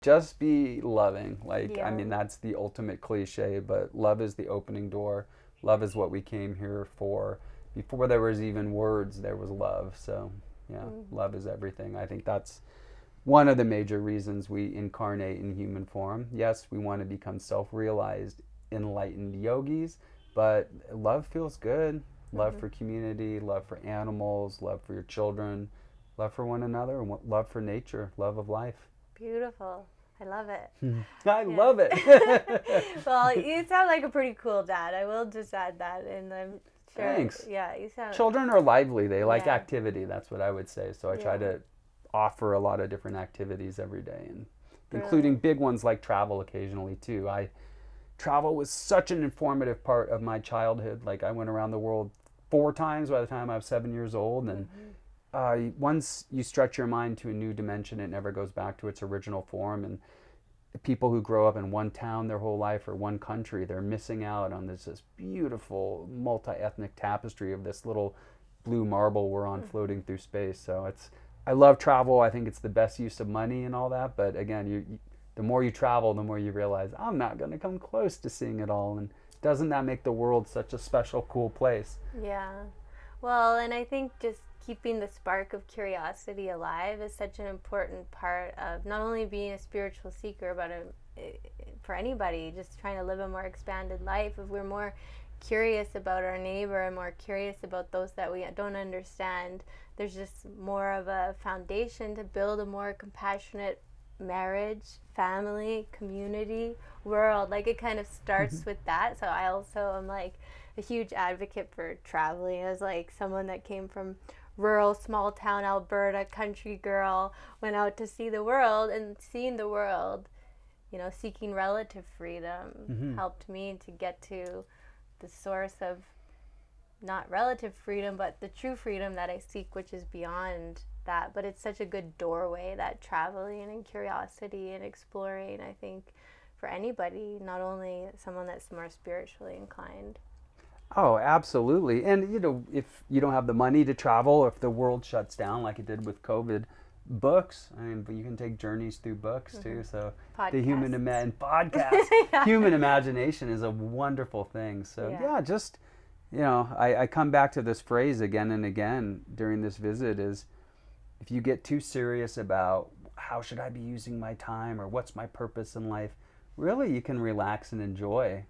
Just be loving. Like, I Yeah. mean, that's the ultimate cliche, but love is the opening door. Love is what we came here for. Before there was even words, there was love. So, yeah, Mm. love is everything. I think that's one of the major reasons we incarnate in human form. Yes, we want to become self realized, enlightened yogis, but love feels good. Love Mhm. for community, love for animals, love for your children, love for one another, and love for nature, love of life. Beautiful. I love it. I Yeah. love it. Well, you sound like a pretty cool dad. I will just add that, and I'm sure. Thanks. Yeah, you sound. Children are lively. They like Yeah. activity. That's what I would say. So I try Yeah. to offer a lot of different activities every day, and including Brilliant. big ones like travel occasionally too. I travel was such an informative part of my childhood. Like I went around the world 4 times by the time I was 7 years old, and Mhm. once you stretch your mind to a new dimension, it never goes back to its original form. And the people who grow up in one town their whole life or one country, they're missing out on this beautiful multi-ethnic tapestry of this little blue marble we're on Mhm. floating through space. So it's I love travel. I think it's the best use of money and all that. But again, the more you travel, the more you realize I'm not going to come close to seeing it all. And doesn't that make the world such a special, cool place? Yeah. Well, and I think just keeping the spark of curiosity alive is such an important part of not only being a spiritual seeker, but for anybody just trying to live a more expanded life. If we're more curious about our neighbor and more curious about those that we don't understand, there's just more of a foundation to build a more compassionate marriage, family, community, world. Like it kind of starts with that. So I also am like a huge advocate for traveling as like someone that came from rural small town Alberta, country girl, went out to see the world, and seeing the world, seeking relative freedom Mm-hmm. helped me to get to the source of not relative freedom, but the true freedom that I seek, which is beyond that. But it's such a good doorway, that traveling and curiosity and exploring, I think, for anybody, not only someone that's more spiritually inclined. Oh, absolutely. And if you don't have the money to travel, if the world shuts down like it did with COVID, books. I mean, but you can take journeys through books too. So the Podcasts. and podcasts, Yeah. human imagination is a wonderful thing. So Yeah. yeah, just I come back to this phrase again and again during this visit is if you get too serious about how should I be using my time or what's my purpose in life, really you can relax and enjoy.